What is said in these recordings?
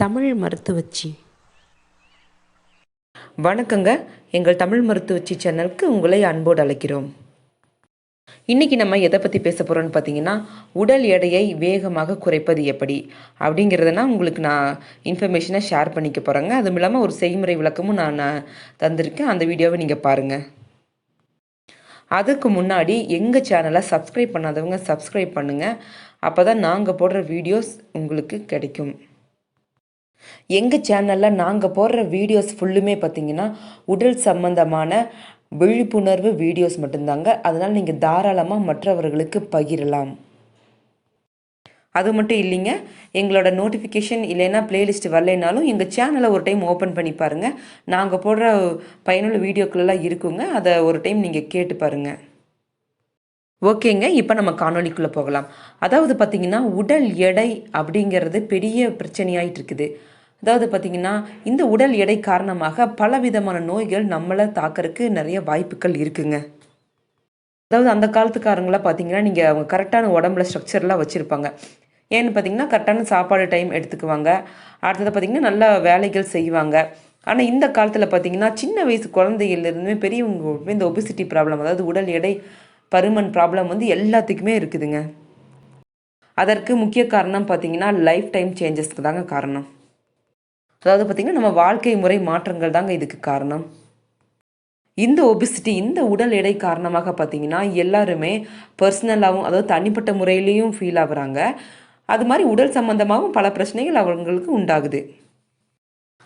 தமிழ் மருத்துவச்சி. வணக்கங்க. எங்கள் தமிழ் மருத்துவச்சி சேனலுக்கு உங்களை அன்போடு அழைக்கிறோம். இன்றைக்கி நம்ம எதை பற்றி பேச போகிறோன்னு பார்த்தீங்கன்னா, உடல் எடையை வேகமாக குறைப்பது எப்படி அப்படிங்கிறதுனா உங்களுக்கு நான் இன்ஃபர்மேஷனை ஷேர் பண்ணிக்க போகிறேங்க. அதுவும் இல்லாமல் ஒரு செய்முறை விளக்கமும் நான் தந்திருக்கேன். அந்த வீடியோவை நீங்கள் பாருங்கள். அதுக்கு முன்னாடி எங்கள் சேனலை சப்ஸ்கிரைப் பண்ணாதவங்க சப்ஸ்கிரைப் பண்ணுங்கள். அப்போ தான் நாங்கள் போடுற வீடியோஸ் உங்களுக்கு கிடைக்கும். எங்கள் சேனலில் நாங்கள் போடுற வீடியோஸ் ஃபுல்லுமே பார்த்திங்கன்னா உடல் சம்பந்தமான விழிப்புணர்வு வீடியோஸ் மட்டும்தாங்க. அதனால் நீங்கள் தாராளமாக மற்றவர்களுக்கு பகிரலாம். அது மட்டும் இல்லைங்க, எங்களோட நோட்டிஃபிகேஷன் இல்லைன்னா பிளேலிஸ்ட் வரலைனாலும் எங்கள் சேனலை ஒரு டைம் ஓப்பன் பண்ணி பாருங்கள். நாங்கள் போடுற பயனுள்ள வீடியோக்களெல்லாம் இருக்குங்க. அதை ஒரு டைம் நீங்கள் கேட்டு பாருங்கள். ஓகேங்க, இப்போ நம்ம காணொலிக்குள்ளே போகலாம். அதாவது பார்த்திங்கன்னா உடல் எடை அப்படிங்கிறது பெரிய பிரச்சனையாயிட்டு இருக்குது. அதாவது பார்த்திங்கன்னா இந்த உடல் எடை காரணமாக பலவிதமான நோய்கள் நம்மளை தாக்கிறதுக்கு நிறைய வாய்ப்புகள் இருக்குங்க. அதாவது அந்த காலத்துக்காரங்களாம் பார்த்திங்கன்னா நீங்கள் அவங்க கரெக்டான உடம்புல ஸ்ட்ரக்சர்லாம் வச்சுருப்பாங்க. ஏன்னு பார்த்திங்கன்னா கரெக்டான சாப்பாடு டைம் எடுத்துக்குவாங்க. அடுத்தது பார்த்திங்கன்னா நல்ல வேலைகள் செய்வாங்க. ஆனால் இந்த காலத்தில் பார்த்திங்கன்னா சின்ன வயசு குழந்தைகள்லேருந்துமே பெரியவங்க இந்த ஒபிசிட்டி ப்ராப்ளம், அதாவது உடல் எடை பருமன் ப்ராப்ளம் வந்து எல்லாத்துக்குமே இருக்குதுங்க. அதற்கு முக்கிய காரணம் பார்த்திங்கன்னா லைஃப் டைம் சேஞ்சஸ்க்கு தாங்க காரணம். அதாவது பார்த்திங்கன்னா நம்ம வாழ்க்கை முறை மாற்றங்கள் தாங்க இதுக்கு காரணம். இந்த ஒபிசிட்டி, இந்த உடல் எடை காரணமாக பார்த்திங்கன்னா எல்லாருமே பர்சனலாகவும், அதாவது தனிப்பட்ட முறையிலையும் ஃபீல் ஆகுறாங்க. அது மாதிரி உடல் சம்மந்தமாகவும் பல பிரச்சனைகள் அவங்களுக்கு உண்டாகுது.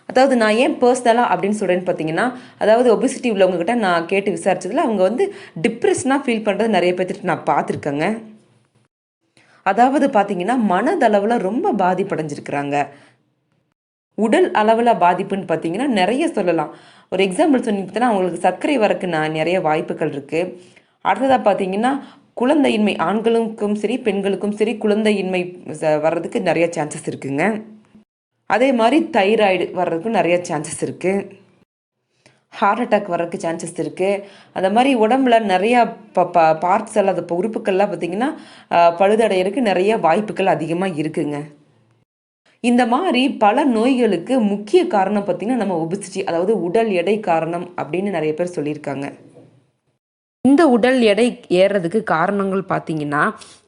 அதாவது நான் ஏன் பர்சனலாக அப்படின்னு சொல்கிறேன்னு பார்த்தீங்கன்னா, அதாவது ஒபிசிட்டி உள்ளவங்ககிட்ட நான் கேட்டு விசாரிச்சதில் அவங்க வந்து டிப்ரெஷனாக ஃபீல் பண்ணுறது நிறைய பேர்த்துட்டு நான் பார்த்துருக்கேங்க. அதாவது பார்த்திங்கன்னா மனதளவில் ரொம்ப பாதிப்படைஞ்சிருக்கிறாங்க. உடல் அளவில் பாதிப்புன்னு பார்த்தீங்கன்னா நிறைய சொல்லலாம். ஒரு எக்ஸாம்பிள் சொன்னீங்கன்னா அவங்களுக்கு சர்க்கரை வரக்கு நிறைய வாய்ப்புகள் இருக்குது. அடுத்ததாக பார்த்தீங்கன்னா குழந்தையின்மை, ஆண்களுக்கும் சரி பெண்களுக்கும் சரி குழந்தையின்மை வர்றதுக்கு நிறைய சான்சஸ் இருக்குங்க. அதே மாதிரி தைராய்டு வர்றதுக்கும் நிறைய சான்சஸ் இருக்குது. ஹார்ட் அட்டாக் வர்றதுக்கு சான்சஸ் இருக்குது. அந்த மாதிரி உடம்புல நிறையா பார்ட்ஸ் எல்லாம், அந்த உறுப்புக்கள்லாம் பார்த்திங்கன்னா பழுதடைகிறதுக்கு நிறைய வாய்ப்புகள் அதிகமாக இருக்குங்க. இந்த மாதிரி பல நோய்களுக்கு முக்கிய காரணம் பார்த்திங்கன்னா நம்ம ஒபிசிட்டி, அதாவது உடல் எடை காரணம் அப்படின்னு நிறைய பேர் சொல்லியிருக்காங்க. இந்த உடல் எடை ஏறுறதுக்கு காரணங்கள் பார்த்திங்கன்னா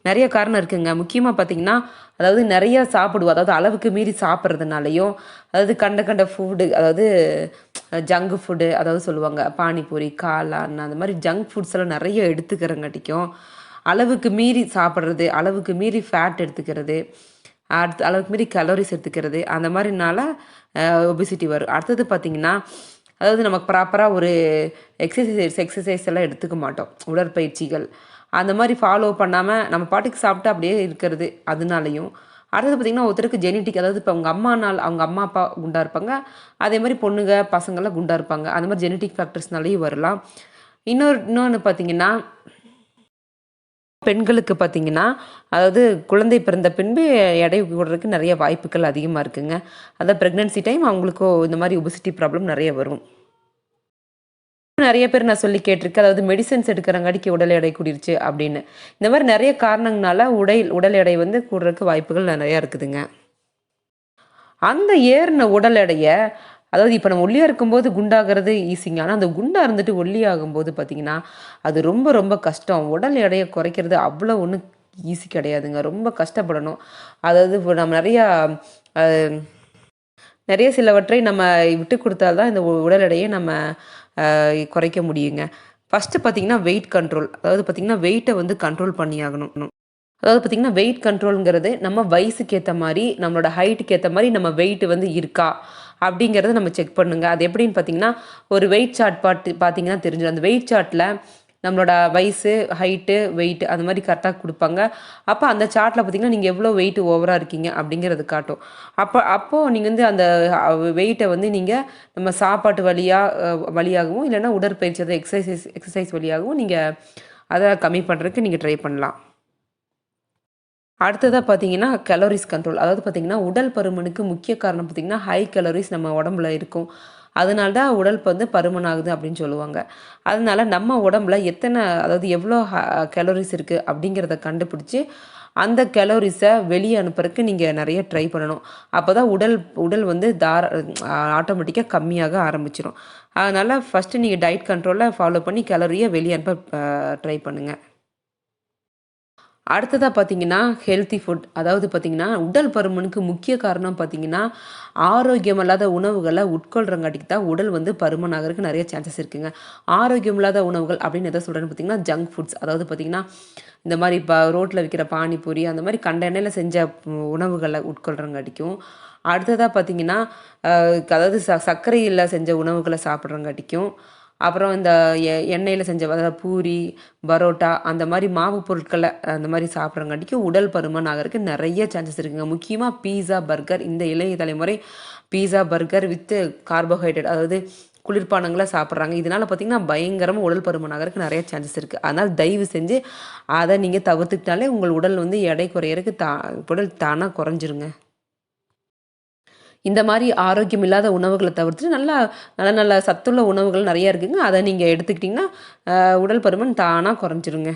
நிறைய காரணம் இருக்குங்க. முக்கியமாக பார்த்திங்கன்னா அதாவது நிறைய சாப்பிடுவோம், அதாவது அளவுக்கு மீறி சாப்பிட்றதுனாலையும், அதாவது கண்ட ஃபுட்டு, அதாவது ஜங்க் ஃபுட்டு, அதாவது சொல்லுவாங்க பானிபூரி, காளான், அந்த மாதிரி ஜங்க் ஃபுட்ஸ் எல்லாம் நிறைய எடுத்துக்கிறங்காட்டிக்கும் அளவுக்கு மீறி சாப்பிட்றது, அளவுக்கு மீறி ஃபேட் எடுத்துக்கிறது, அடுத்து அளவுக்கு மீறி கலோரிஸ் எடுத்துக்கிறது, அந்த மாதிரினால ஒபிசிட்டி வரும். அடுத்தது பார்த்திங்கன்னா அதாவது நமக்கு ப்ராப்பராக ஒரு எக்ஸசைஸ் எல்லாம் எடுத்துக்க மாட்டோம். உடற்பயிற்சிகள் அந்த மாதிரி ஃபாலோ பண்ணாமல் நம்ம பாட்டுக்கு சாப்பிட்டு அப்படியே இருக்கிறது, அதனாலையும். அடுத்தது பார்த்திங்கன்னா ஒருத்தருக்கு ஜெனட்டிக், அதாவது இப்போ அவங்க அம்மா அப்பா குண்டாக இருப்பாங்க, அதே மாதிரி பொண்ணுங்க பசங்கள்லாம் குண்டாக இருப்பாங்க. அந்த மாதிரி ஜெனட்டிக் ஃபேக்டர்ஸ்னாலேயும் வரலாம். இன்னொன்று பார்த்திங்கன்னா பெண்களுக்கு பார்த்திங்கன்னா அதாவது குழந்தை பிறந்த பின்பு எடை கூடுறதுக்கு நிறைய வாய்ப்புகள் அதிகமாக இருக்குங்க. அதாவது ப்ரெக்னென்சி டைம் அவங்களுக்கும் இந்த மாதிரி ஒபிசிட்டி ப்ராப்ளம் நிறைய வரும். நிறைய பேர் நான் சொல்லி கேட்டிருக்கேன், அதாவது மெடிசன்ஸ் எடுக்கிறங்காடிக்கு உடல் எடை கூடிருச்சு அப்படின்னு. இந்த மாதிரி நிறைய காரணங்களால உடல் எடை வந்து கூடுறதுக்கு வாய்ப்புகள் நிறையா இருக்குதுங்க. அந்த ஏறின உடல் எடையை, அதாவது இப்போ நம்ம ஒல்லியாக இருக்கும்போது குண்டாகிறது ஈஸிங்க. ஆனால் அந்த குண்டாக இருந்துட்டு ஒல்லியாகும்போது பார்த்திங்கன்னா அது ரொம்ப ரொம்ப கஷ்டம். உடல் எடையை குறைக்கிறது அவ்வளோ ஒன்றும் ஈஸி கிடையாதுங்க. ரொம்ப கஷ்டப்படணும். அதாவது இப்போ நம்ம நிறைய சிலவற்றை நம்ம விட்டு கொடுத்தால்தான் இந்த உடல் எடையை நம்ம குறைக்க முடியுங்க. ஃபஸ்ட்டு பார்த்திங்கன்னா வெயிட் கண்ட்ரோல், அதாவது பார்த்திங்கன்னா வெயிட்டை வந்து கண்ட்ரோல் பண்ணியாகணும். அதாவது பார்த்திங்கன்னா வெயிட் கண்ட்ரோலுங்கிறது நம்ம வயசுக்கு ஏற்ற மாதிரி, நம்மளோட ஹைட்டுக்கு ஏற்ற மாதிரி நம்ம வெயிட் வந்து இருக்கா அப்படிங்கிறத நம்ம செக் பண்ணுங்க. அது எப்படின்னு பார்த்தீங்கன்னா ஒரு வெயிட் சார்ட் பார்த்தீங்கன்னா தெரிஞ்சிடும். அந்த வெயிட் சார்ட்டில் நம்மளோட வயசு, ஹைட்டு, வெயிட் அந்த மாதிரி கரெக்டாக கொடுப்பாங்க. அப்போ அந்த சார்ட்டில் பார்த்திங்கன்னா நீங்கள் எவ்வளோ வெயிட் ஓவராக இருக்கீங்க அப்படிங்கிறது காட்டும். அப்போது நீங்கள் வந்து அந்த வெயிட்டை வந்து நீங்கள் நம்ம சாப்பாட்டு வழியாகவும் இல்லைன்னா உடற்பயிற்சி, அதை எக்ஸசைஸ் வழியாகவும் நீங்கள் அதை கம்மி பண்ணுறதுக்கு நீங்கள் ட்ரை பண்ணலாம். அடுத்ததாக பார்த்தீங்கன்னா கலோரிஸ் கண்ட்ரோல், அதாவது பார்த்திங்கன்னா உடல் பருமனுக்கு முக்கிய காரணம் பார்த்திங்கன்னா ஹை கலோரிஸ் நம்ம உடம்புல இருக்கும். அதனால தான் உடல் வந்து பருமன் ஆகுது அப்படின்னு சொல்லுவாங்க. அதனால நம்ம உடம்புல அதாவது எவ்வளோ கலோரிஸ் இருக்குது அப்படிங்கிறத கண்டுபிடிச்சி அந்த கேலோரிஸை வெளியே அனுப்புறதுக்கு நீங்கள் நிறைய ட்ரை பண்ணணும். அப்போ தான் உடல் வந்து ஆட்டோமேட்டிக்காக கம்மியாக ஆரம்பிச்சிடும். அதனால் ஃபஸ்ட்டு நீங்கள் டயட் கண்ட்ரோலில் ஃபாலோ பண்ணி கேலரியை வெளியே அனுப்ப ட்ரை பண்ணுங்கள். அடுத்ததாக பார்த்தீங்கன்னா ஹெல்த்தி ஃபுட். அதாவது பார்த்தீங்கன்னா உடல் பருமனுக்கு முக்கிய காரணம் பார்த்தீங்கன்னா ஆரோக்கியமில்லாத உணவுகளை உட்கொள்றங்காட்டிக்கு தான் உடல் வந்து பருமன் ஆகிறதுக்கு நிறைய சான்சஸ் இருக்குங்க. ஆரோக்கியமில்லாத உணவுகள் அப்படின்னு எதை சொல்கிறேன்னு பார்த்தீங்கன்னா ஜங்க் ஃபுட்ஸ். அதாவது பார்த்தீங்கன்னா இந்த மாதிரி இப்போ ரோட்டில் விற்கிற பானிபூரி அந்த மாதிரி கண்ட எண்ணெயில் செஞ்ச உணவுகளை உட்கொள்றங்காட்டிக்கும், அடுத்ததாக பார்த்தீங்கன்னா அதாவது சர்க்கரையில் செஞ்ச உணவுகளை சாப்பிட்றங்காட்டிக்கும், அப்புறம் இந்த எண்ணெயில் செஞ்ச அதாவது பூரி, பரோட்டா அந்த மாதிரி மாவு பொருட்களை அந்த மாதிரி சாப்பிட்றங்காட்டிக்கும் உடல் பருமன் ஆகிறதுக்கு நிறைய சான்சஸ் இருக்குங்க. முக்கியமாக பீஸா, பர்கர், இந்த இளைய தலைமுறை பீஸா, பர்கர் வித்து கார்போஹைட்ரேட் அதாவது குளிர்பானங்களை சாப்பிட்றாங்க. இதனால் பார்த்திங்கன்னா பயங்கரமாக உடல் பருமன் ஆகிறதுக்கு நிறைய சான்சஸ் இருக்குது. அதனால் தயவு செஞ்சு அதை நீங்கள் தவிர்த்துக்கிட்டாலே உங்கள் உடல் வந்து எடை குறையிறதுக்கு உடல் தானாக குறைஞ்சிருங்க. இந்த மாதிரி ஆரோக்கியம் இல்லாத உணவுகளை தவிர்த்துட்டு நல்ல நல்ல சத்துள்ள உணவுகள் நிறைய இருக்குங்க. அதை நீங்கள் எடுத்துக்கிட்டிங்கன்னா உடல் பருமன் தானாக குறைஞ்சிருங்க.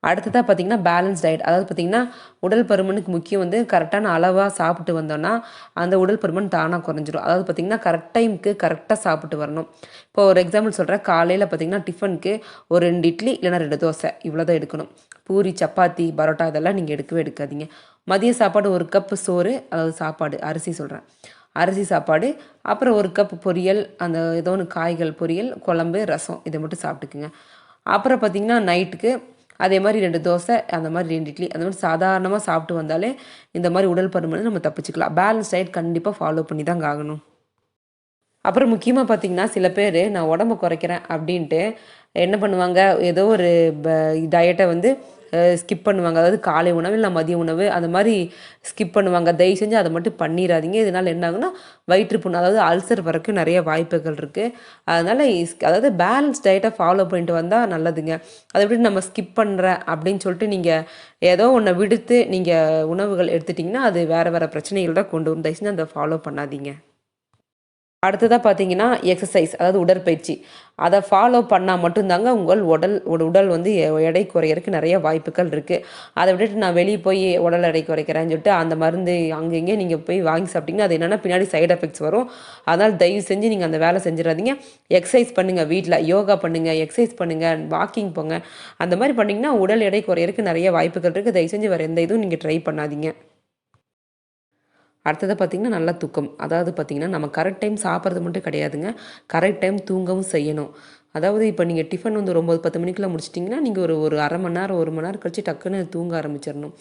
அடுத்ததாக பார்த்திங்கன்னா பேலன்ஸ் டயட். அதாவது பார்த்திங்கன்னா உடல் பருமனுக்கு முக்கியம் வந்து கரெக்டான அளவாக சாப்பிட்டு வந்தோன்னா அந்த உடல் பருமன் தானாக குறைஞ்சிரும். அதாவது பார்த்திங்கன்னா கரெக்ட் டைமுக்கு கரெக்டாக சாப்பிட்டு வரணும். இப்போ ஒரு எக்ஸாம்பிள் சொல்கிறேன். காலையில் பார்த்திங்கன்னா டிஃபனுக்கு ஒரு 2 இட்லி இல்லைனா 2 தோசை இவ்வளோ தான் எடுக்கணும். பூரி, சப்பாத்தி, பரோட்டா இதெல்லாம் நீங்கள் எடுக்காதீங்க. மதிய சாப்பாடு 1 கப்பு சோறு, அதாவது சாப்பாடு அரிசி சொல்கிறேன், அரிசி சாப்பாடு, அப்புறம் 1 கப் பொரியல், அந்த ஏதோ ஒன்று காய்கள் பொரியல், குழம்பு, ரசம் இதை மட்டும் சாப்பிட்டுக்குங்க. அப்புறம் பார்த்திங்கன்னா நைட்டுக்கு அதே மாதிரி 2 தோசை, அந்த மாதிரி 2 இட்லி, அந்த மாதிரி சாதாரணமாக சாப்பிட்டு வந்தாலே இந்த மாதிரி உடல் பருமனை நம்ம தப்பிச்சுக்கலாம். பேலன்ஸ் டயட் கண்டிப்பாக ஃபாலோ பண்ணி தாங்க ஆகணும். அப்புறம் முக்கியமாக பார்த்திங்கன்னா சில பேர் நான் உடம்பு குறைக்கிறேன் அப்படின்ட்டு என்ன பண்ணுவாங்க, ஏதோ ஒரு டயட்டை வந்து ஸ்கிப் பண்ணுவாங்க. அதாவது காலை உணவு இல்லை மதிய உணவு அந்த மாதிரி ஸ்கிப் பண்ணுவாங்க. தயவு செஞ்சு அதை மட்டும் பண்ணிடாதீங்க. இதனால் என்ன ஆகுன்னா வயிற்றுப்புண், அதாவது அல்சர் வரக்கு நிறைய வாய்ப்புகள் இருக்குது. அதனால் அதாவது பேலன்ஸ் டயட்டை ஃபாலோ பண்ணிட்டு வந்தால் நல்லதுங்க. அதை விட்டு நம்ம ஸ்கிப் பண்ணுறேன் அப்படின்னு சொல்லிட்டு நீங்கள் ஏதோ ஒன்றை விடுத்து நீங்கள் உணவுகள் எடுத்துட்டிங்கன்னா அது வேறு பிரச்சனைகள் தான் கொண்டு வரும். தயவு செஞ்சு அதை ஃபாலோ பண்ணாதீங்க. அடுத்ததாக பார்த்தீங்கன்னா எக்ஸசைஸ், அதாவது உடற்பயிற்சி. அதை ஃபாலோ பண்ணால் மட்டும்தாங்க உங்கள் உடல் வந்து எடை குறையிறதுக்கு நிறைய வாய்ப்புகள் இருக்குது. அதை விட்டுட்டு நான் வெளியே போய் உடல் எடை குறைக்கிறேன்னு சொல்லிட்டு அந்த மருந்து அங்கங்கே நீங்கள் போய் வாங்கி சாப்பிட்டிங்கன்னா அது என்னென்னா பின்னாடி சைடு எஃபெக்ட்ஸ் வரும். அதனால் தயவு செஞ்சு நீங்கள் அந்த வேலை செஞ்சிடாதீங்க. எக்ஸசைஸ் பண்ணுங்கள், வீட்டில் யோகா பண்ணுங்கள், எக்ஸசைஸ் பண்ணுங்கள், வாக்கிங் போங்க. அந்த மாதிரி பண்ணிங்கன்னா உடல் எடை குறையிறதுக்கு நிறைய வாய்ப்புகள் இருக்குது. தயவு செஞ்சு வேறு எந்த இதுவும் நீங்கள் ட்ரை பண்ணாதீங்க. அடுத்தது பார்த்திங்கன்னா நல்ல தூக்கம். அதாவது பார்த்திங்கன்னா நம்ம கரெக்ட் டைம் சாப்பிட்றது மட்டும் கிடையாதுங்க, கரெக்ட் டைம் தூங்கவும் செய்யணும். அதாவது இப்போ நீங்கள் டிஃபன் வந்து ஒரு 9-10 மணிக்குள்ளே முடிச்சிட்டிங்கன்னா நீங்கள் ஒரு அரை மணி நேரம் 1 மணி நேரம் கழிச்சு டக்குன்னு தூங்க ஆரம்பிச்சிடணும்.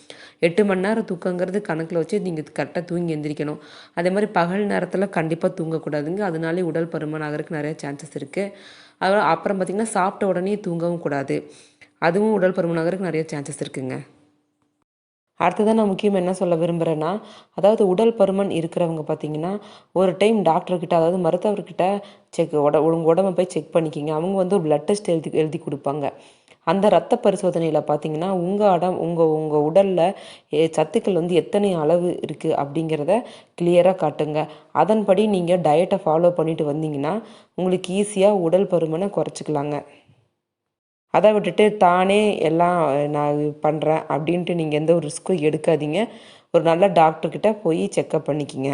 8 மணி நேரம் தூக்கங்கிறது கணக்கில் வச்சு நீங்கள் கரெக்டாக தூங்கி எந்திரிக்கணும். அதே மாதிரி பகல் நேரத்தில் கண்டிப்பாக தூங்கக்கூடாதுங்க. அதனாலே உடல் பருமன் ஆகிறதுக்கு நிறைய சான்சஸ் இருக்குது. அப்புறம் பார்த்திங்கன்னா சாப்பிட்ட உடனே தூங்கவும் கூடாது. அதுவும் உடல் பருமன் ஆகிறதுக்கு நிறைய சான்சஸ் இருக்குதுங்க. அடுத்ததான் நான் முக்கியமாக என்ன சொல்ல விரும்புகிறேன்னா, அதாவது உடல் பருமன் இருக்கிறவங்க பார்த்திங்கன்னா ஒரு டைம் டாக்டர்கிட்ட, அதாவது மருத்துவர்கிட்ட உங்கள் உடம்பை போய் செக் பண்ணிக்கிங்க. அவங்க வந்து ஒரு பிளட் டெஸ்ட் எழுதி கொடுப்பாங்க. அந்த ரத்த பரிசோதனையில் பார்த்திங்கன்னா உங்கள் உடலில் சத்துக்கள் வந்து எத்தனை அளவு இருக்குது அப்படிங்கிறத கிளியராக காட்டுங்க. அதன்படி நீங்கள் டயட்டை ஃபாலோ பண்ணிட்டு வந்தீங்கன்னா உங்களுக்கு ஈஸியாக உடல் பருமனை குறைச்சிக்கலாங்க. அதை விட்டுட்டு தானே எல்லாம் நான் பண்ணுறேன் அப்படின்ட்டு நீங்கள் எந்த ஒரு ரிஸ்க்கும் எடுக்காதீங்க. ஒரு நல்ல டாக்டர்கிட்ட போய் செக்கப் பண்ணிக்கிங்க.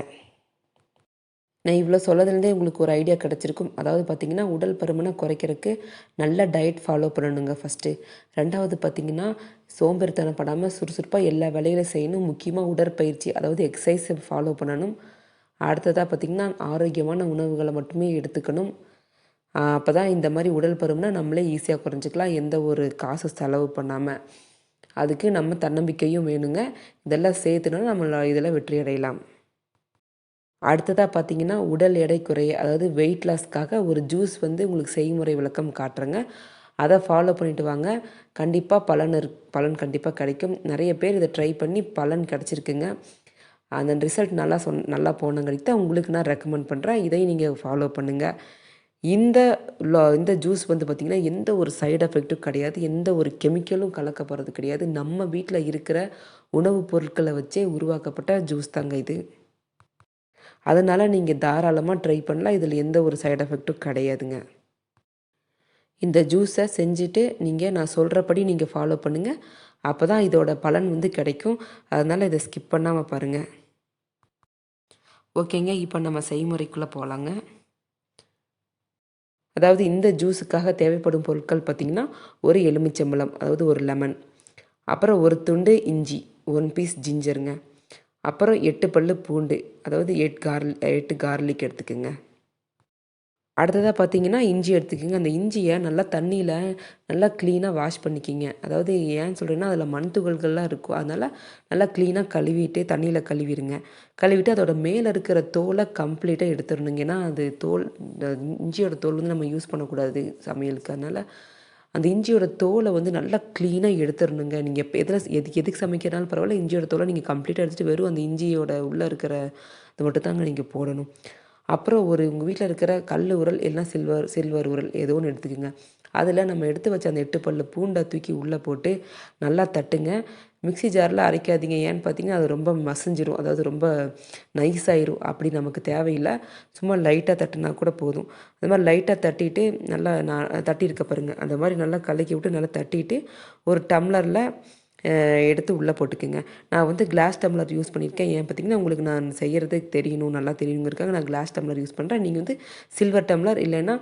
நான் இவ்வளோ சொல்லதுலேருந்தே உங்களுக்கு ஒரு ஐடியா கிடச்சிருக்கும். அதாவது பார்த்திங்கன்னா உடல் பருமனை குறைக்கிறதுக்கு நல்ல டயட் ஃபாலோ பண்ணணுங்க ஃபஸ்ட்டு. 2வது பார்த்திங்கன்னா சோம்பேறித்தனப்படாமல் சுறுசுறுப்பாக எல்லா வேலைகளையும் செய்யணும். முக்கியமாக உடற்பயிற்சி, அதாவது எக்ஸசைஸை ஃபாலோ பண்ணணும். அடுத்ததாக பார்த்திங்கன்னா ஆரோக்கியமான உணவுகளை மட்டுமே எடுத்துக்கணும். அப்போ தான் இந்த மாதிரி உடல் பருமனை நம்மளே ஈஸியாக குறைஞ்சிக்கலாம், எந்த ஒரு காசு செலவு பண்ணாமல். அதுக்கு நம்ம தன்னம்பிக்கையும் வேணுங்க. இதெல்லாம் சேர்த்துனா நம்ம இதில் வெற்றி அடையலாம். அடுத்ததாக பார்த்திங்கன்னா உடல் எடை குறைய, அதாவது வெயிட் லாஸ்க்காக ஒரு ஜூஸ் வந்து உங்களுக்கு செய்முறை விளக்கம் காட்டுறேங்க. அதை ஃபாலோ பண்ணிவிட்டு வாங்க. கண்டிப்பாக பலன் கண்டிப்பாக கிடைக்கும். நிறைய பேர் இதை ட்ரை பண்ணி பலன் கிடச்சிருக்குங்க. அந்த ரிசல்ட் நல்லா போனங்கிறதுக்கு தான் உங்களுக்கு நான் ரெக்கமெண்ட் பண்ணுறேன். இதையும் நீங்கள் ஃபாலோ பண்ணுங்கள். இந்த ஜூஸ் வந்து பார்த்திங்கன்னா எந்த ஒரு சைடு எஃபெக்ட்டும் கிடையாது, எந்த ஒரு கெமிக்கலும் கலக்க போகிறது கிடையாது. நம்ம வீட்டில் இருக்கிற உணவுப் பொருட்களை வச்சே உருவாக்கப்பட்ட ஜூஸ் தாங்க இது. அதனால் நீங்கள் தாராளமாக ட்ரை பண்ணலாம். இதில் எந்த ஒரு சைடு எஃபெக்ட்டும் கிடையாதுங்க. இந்த ஜூஸை செஞ்சுட்டு நான் சொல்கிறபடி நீங்கள் ஃபாலோ பண்ணுங்கள். அப்போ தான் இதோட பலன் வந்து கிடைக்கும். அதனால் இதை ஸ்கிப் பண்ணாமல் பாருங்கள். ஓகேங்க, இப்போ நம்ம செய்முறைக்குள்ளே போகலாங்க. அதாவது இந்த ஜூஸுக்காக தேவைப்படும் பொருட்கள் பார்த்திங்கன்னா, ஒரு எலுமிச்சம்பழம், அதாவது ஒரு லெமன், அப்புறம் ஒரு துண்டு இஞ்சி, 1 பீஸ் ஜிஞ்சருங்க, அப்புறம் 8 பல்லு பூண்டு, அதாவது 8 கார்லிக் எடுத்துக்கோங்க. அடுத்ததாக பார்த்தீங்கன்னா இஞ்சி எடுத்துக்கோங்க. அந்த இஞ்சியை நல்லா தண்ணியில் நல்லா க்ளீனாக வாஷ் பண்ணிக்கிங்க. அதாவது ஏன் சொல்கிறேன்னா, அதில் மண் துகள்கள்லாம் இருக்கும். அதனால் நல்லா க்ளீனாக கழுவிட்டு தண்ணியில் கழுவிடுங்க. கழுவிட்டு அதோட மேலே இருக்கிற தோலை கம்ப்ளீட்டாக எடுத்துடணுங்க. ஏன்னா அது இந்த இஞ்சியோட தோல் வந்து நம்ம யூஸ் பண்ணக்கூடாது சமையலுக்கு. அதனால் அந்த இஞ்சியோட தோலை வந்து நல்லா க்ளீனாக எடுத்துடணுங்க. நீங்கள் இப்போ எதுக்கு சமைக்கிறனாலும் பரவாயில்ல, இஞ்சியோட தோலை நீங்கள் கம்ப்ளீட்டாக எடுத்துகிட்டு வெறும் அந்த இஞ்சியோட உள்ளே இருக்கிற இது மட்டும் தாங்க நீங்கள் போடணும். அப்புறம் உங்கள் வீட்டில் இருக்கிற கல் உரல் இல்லைனா சில்வர் உரல் ஏதோ ஒன்று எடுத்துக்கோங்க. அதில் நம்ம எடுத்து வச்ச அந்த 8 பல்லு பூண்டை தூக்கி உள்ளே போட்டு நல்லா தட்டுங்க. மிக்ஸி ஜாரில் அரைக்காதீங்க. ஏன்னு பார்த்தீங்கன்னா, அது ரொம்ப மசிஞ்சிரும், அதாவது ரொம்ப நைஸாயிரும். அப்படி நமக்கு தேவையில்லை. சும்மா லைட்டாக தட்டினா கூட போதும். அது மாதிரி லைட்டாக தட்டிட்டு நல்லா தட்டியிருக்க பாருங்கள், அந்த மாதிரி நல்லா கலக்கி விட்டு நல்லா தட்டிட்டு ஒரு டம்ளரில் எடுத்து உள்ளே போட்டுக்குங்க. நான் வந்து கிளாஸ் டம்ளர் யூஸ் பண்ணியிருக்கேன். ஏன் பார்த்தீங்கன்னா, உங்களுக்கு நான் செய்கிறது தெரியணும், நல்லா தெரியணுங்கிறதுக்காக நான் கிளாஸ் டம்ளர் யூஸ் பண்ணுறேன். நீங்கள் வந்து சில்வர் டம்ளர் இல்லைன்னா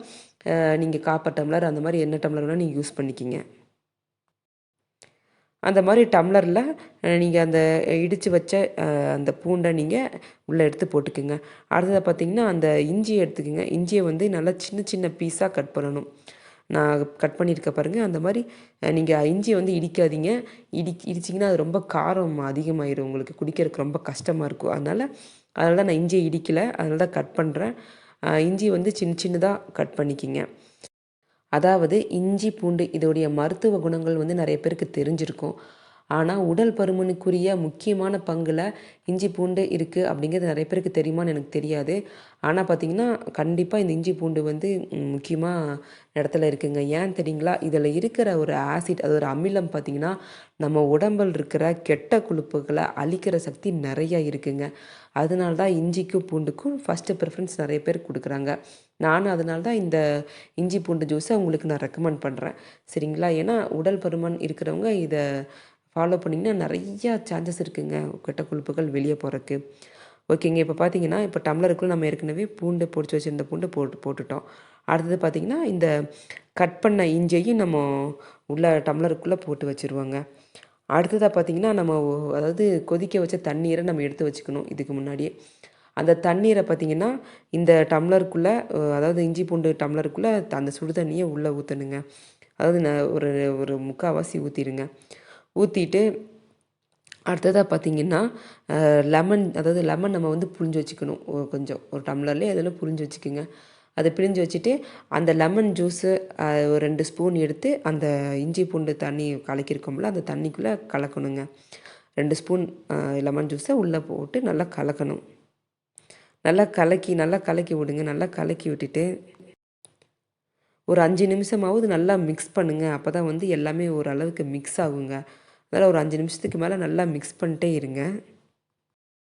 நீங்கள் காப்பர் டம்ளர், அந்த மாதிரி என்ன டம்ளர் வேணால் நீங்கள் யூஸ் பண்ணிக்கிங்க. அந்த மாதிரி டம்ளரில் நீங்கள் அந்த இடித்து வச்ச அந்த பூண்டை நீங்கள் உள்ளே எடுத்து போட்டுக்குங்க. அடுத்ததாக பார்த்தீங்கன்னா, அந்த இஞ்சியை எடுத்துக்கோங்க. இஞ்சியை வந்து நல்லா சின்ன சின்ன பீஸாக கட் பண்ணணும். நான் கட் பண்ணியிருக்க பாருங்கள். அந்த மாதிரி நீங்கள் இஞ்சியை வந்து இடிக்காதீங்க. இடிச்சிங்கன்னா அது ரொம்ப காரம் அதிகமாகிடும், உங்களுக்கு குடிக்கிறதுக்கு ரொம்ப கஷ்டமாக இருக்கும். அதனால் தான் நான் இஞ்சியை இடிக்கலை, அதனால தான் கட் பண்ணுறேன். இஞ்சி வந்து சின்ன சின்னதாக கட் பண்ணிக்கிங்க. அதாவது இஞ்சி பூண்டு இதோடைய மருத்துவ குணங்கள் வந்து நிறைய பேருக்கு தெரிஞ்சிருக்கும். ஆனால் உடல் பருமனுக்குரிய முக்கியமான பங்கில் இஞ்சி பூண்டு இருக்குது அப்படிங்கிறது நிறைய பேருக்கு தெரியுமான்னு எனக்கு தெரியாது. ஆனால் பார்த்திங்கன்னா, கண்டிப்பாக இந்த இஞ்சி பூண்டு வந்து முக்கியமாக இடத்துல இருக்குங்க. ஏன் தெரியுங்களா? இதில் இருக்கிற ஒரு ஆசிட், அது ஒரு அமிலம் பார்த்திங்கன்னா, நம்ம உடம்பில் இருக்கிற கெட்ட கொழுப்புகளை அழிக்கிற சக்தி நிறையா இருக்குங்க. அதனால தான் இஞ்சிக்கும் பூண்டுக்கும் ஃபஸ்ட்டு ப்ரிஃபரன்ஸ் நிறைய பேர் கொடுக்குறாங்க. நானும் அதனால தான் இந்த இஞ்சி பூண்டு ஜூஸை உங்களுக்கு நான் ரெக்கமெண்ட் பண்ணுறேன். சரிங்களா? ஏன்னா உடல் பருமன் இருக்கிறவங்க இதை ஃபாலோ பண்ணிங்கன்னா நிறையா சான்சஸ் இருக்குங்க கெட்ட கொழுப்புகள் வெளியே போகிறக்கு. ஓகேங்க, இப்போ பார்த்தீங்கன்னா, இப்போ டம்ளருக்குள்ளே நம்ம ஏற்கனவே பூண்டு பொடிச்சு வச்சுருந்த பூண்டு போட்டுட்டோம். அடுத்தது பார்த்திங்கன்னா, இந்த கட் பண்ண இஞ்சியையும் நம்ம உள்ள டம்ளருக்குள்ளே போட்டு வச்சுருவோங்க. அடுத்ததாக பார்த்திங்கன்னா, நம்ம அதாவது கொதிக்க வச்ச தண்ணீரை நம்ம எடுத்து வச்சுக்கணும் இதுக்கு முன்னாடியே. அந்த தண்ணீரை பார்த்திங்கன்னா, இந்த டம்ளருக்குள்ளே, அதாவது இஞ்சி பூண்டு டம்ளருக்குள்ளே அந்த சுடு தண்ணியை உள்ளே ஊற்றணுங்க. அதாவது ஒரு ஒரு முக்கால்வாசி ஊற்றிடுங்க. ஊற்றிட்டு அடுத்ததாக பார்த்திங்கன்னா, அதாவது லெமன் நம்ம வந்து புழிஞ்சு வச்சுக்கணும். கொஞ்சம் ஒரு டம்ளர்லேயே அதில் புழிஞ்சு வச்சுக்கோங்க. அதை பிழிஞ்சு வச்சுட்டு அந்த லெமன் ஜூஸு ஒரு 2 ஸ்பூன் எடுத்து அந்த இஞ்சி பூண்டு தண்ணி கலக்கியிருக்கோம்ல அந்த தண்ணிக்குள்ளே கலக்கணுங்க. 2 ஸ்பூன் லெமன் ஜூஸை உள்ளே போட்டு நல்லா கலக்கணும். நல்லா கலக்கி விடுங்க. நல்லா கலக்கி விட்டுட்டு ஒரு 5 நிமிஷமாவது நல்லா மிக்ஸ் பண்ணுங்கள். அப்போ தான் வந்து எல்லாமே ஓரளவுக்கு மிக்ஸ் ஆகுங்க. அதனால் ஒரு 5 நிமிஷத்துக்கு மேலே நல்லா மிக்ஸ் பண்ணிட்டே இருங்க.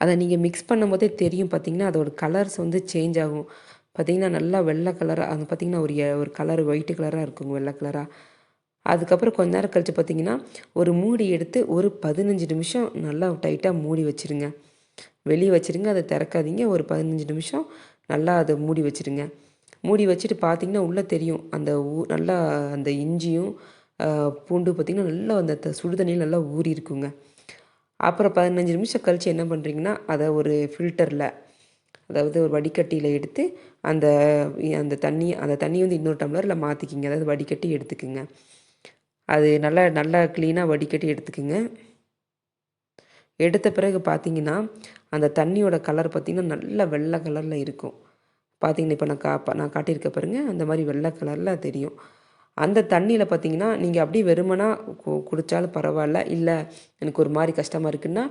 அதை நீங்கள் மிக்ஸ் பண்ணும்போதே தெரியும் பார்த்திங்கன்னா, அதோட கலர்ஸ் வந்து சேஞ்ச் ஆகும். பார்த்திங்கன்னா நல்லா வெள்ளை கலராக, அது பார்த்திங்கன்னா ஒரு கலர் ஒயிட்டு கலராக இருக்குங்க, வெள்ளை கலராக. அதுக்கப்புறம் கொஞ்ச நேரம் கழித்து பார்த்திங்கன்னா, ஒரு மூடி எடுத்து ஒரு 15 நிமிஷம் நல்லா டைட்டாக மூடி வச்சுருங்க. வெளியே வச்சுருங்க, அதை திறக்காதீங்க. ஒரு 15 நிமிஷம் நல்லா அதை மூடி வச்சுருங்க. மூடி வச்சுட்டு பார்த்திங்கன்னா உள்ளே தெரியும் அந்த நல்லா அந்த இஞ்சியும் பூண்டு பார்த்திங்கன்னா நல்லா அந்த சுடு தண்ணியில் நல்லா ஊறி இருக்குங்க. அப்புறம் 15 நிமிஷம் கழித்து என்ன பண்ணுறீங்கன்னா, அதை ஒரு ஃபில்டரில், அதாவது ஒரு வடிகட்டியில் எடுத்து அந்த அந்த தண்ணி வந்து இன்னொரு டம்ளரில் மாற்றிக்கிங்க. அதாவது வடிகட்டி எடுத்துக்குங்க. அது நல்லா க்ளீனாக வடிகட்டி எடுத்துக்குங்க. எடுத்த பிறகு பார்த்திங்கன்னா, அந்த தண்ணியோட கலர் பார்த்திங்கன்னா நல்ல வெள்ளை கலரில் இருக்கும். பார்த்திங்கன்னா இப்போ நான் காட்டியிருக்க பாருங்கள், அந்த மாதிரி வெள்ளை கலரில் தெரியும். அந்த தண்ணியில் பார்த்திங்கன்னா, நீங்கள் அப்படியே வெறுமனா குடித்தாலும் பரவாயில்ல. இல்லை எனக்கு ஒரு மாதிரி கஷ்டமாக இருக்குன்னா,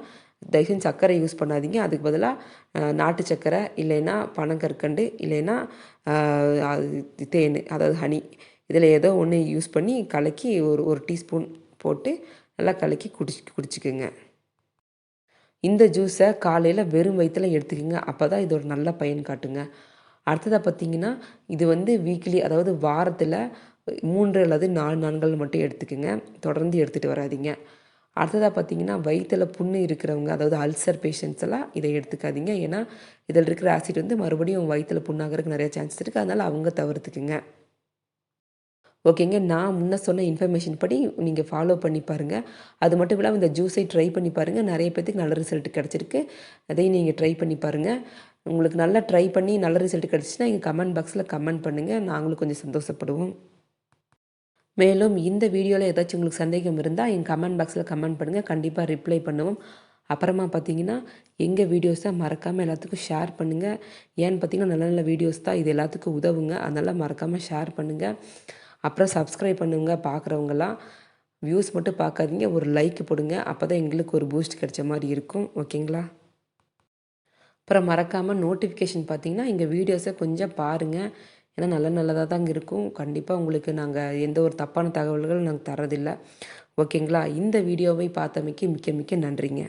தயவுசெஞ்சு சர்க்கரை யூஸ் பண்ணாதீங்க. அதுக்கு பதிலாக நாட்டு சர்க்கரை இல்லைன்னா பனங்கற்கண்டு இல்லைன்னா தேன், அதாவது ஹனி, இதில் ஏதோ ஒன்று யூஸ் பண்ணி கலக்கி ஒரு டீஸ்பூன் போட்டு நல்லா கலக்கி குடிச்சிக்கோங்க. இந்த ஜூஸை காலையில் வெறும் வயிற்றில் எடுத்துக்கோங்க. அப்போ தான் இதோட நல்ல பயன் காட்டுங்க. அடுத்ததாக பார்த்திங்கன்னா, இது வந்து வீக்லி, அதாவது வாரத்தில் 3 அல்லது 4 நாட்கள் மட்டும் எடுத்துக்கோங்க. தொடர்ந்து எடுத்துகிட்டு வராதிங்க. அடுத்ததாக பார்த்தீங்கன்னா வயிற்றில் புண்ணு இருக்கிறவங்க, அதாவது அல்சர் பேஷண்ட்ஸ் எல்லாம் இதை எடுத்துக்காதீங்க. ஏன்னா இதில் இருக்கிற ஆசிட் வந்து மறுபடியும் வயிற்றில் புண்ணாகிறதுக்கு நிறைய சான்ஸ் இருக்குது. அதனால் அவங்க தவிர்த்துக்குங்க. ஓகேங்க. நான் முன்ன சொன்ன இன்ஃபர்மேஷன் படி நீங்கள் ஃபாலோ பண்ணி பாருங்கள். அது மட்டும் இல்லாமல் இந்த ஜூஸை ட்ரை பண்ணி பாருங்கள். நிறைய பேத்துக்கு நல்ல ரிசல்ட் கிடச்சிருக்கு. அதையும் நீங்கள் ட்ரை பண்ணி பாருங்கள். உங்களுக்கு நல்லா ட்ரை பண்ணி நல்ல ரிசல்ட் கிடச்சிச்சின்னா எங்கள் கமெண்ட் பாக்ஸில் கமெண்ட் பண்ணுங்கள். நாங்களும் கொஞ்சம் சந்தோஷப்படுவோம். மேலும் இந்த வீடியோவில் ஏதாச்சும் உங்களுக்கு சந்தேகம் இருந்தால் எங்கள் கமெண்ட் பாக்ஸில் கமெண்ட் பண்ணுங்கள். கண்டிப்பாக ரிப்ளை பண்ணுவோம். அப்புறமா பார்த்தீங்கன்னா எங்கள் வீடியோஸை மறக்காமல் எல்லாத்துக்கும் ஷேர் பண்ணுங்கள். ஏன்னு பார்த்தீங்கன்னா நல்ல நல்ல வீடியோஸ் தான், இது எல்லாத்துக்கும் உதவுங்க. அதனால் மறக்காமல் ஷேர் பண்ணுங்கள். அப்புறம் சப்ஸ்கிரைப் பண்ணுங்க. பார்க்குறவங்கலாம் வியூஸ் மட்டும் பார்க்காதீங்க, ஒரு லைக் போடுங்க. அப்போ தான் எங்களுக்கு ஒரு பூஸ்ட் கிடைச்ச மாதிரி இருக்கும். ஓகேங்களா? அப்புறம் மறக்காமல் நோட்டிஃபிகேஷன் பார்த்தீங்கன்னா எங்கள் வீடியோஸை கொஞ்சம் பாருங்கள். ஏன்னா நல்ல நல்லதாக தாங்க இருக்கும். கண்டிப்பாக உங்களுக்கு நாங்கள் எந்த ஒரு தப்பான தகவல்கள் நாங்கள் தரதில்லை. ஓகேங்களா? இந்த வீடியோவை பார்த்தமைக்கு மிக்க மிக்க நன்றிங்க.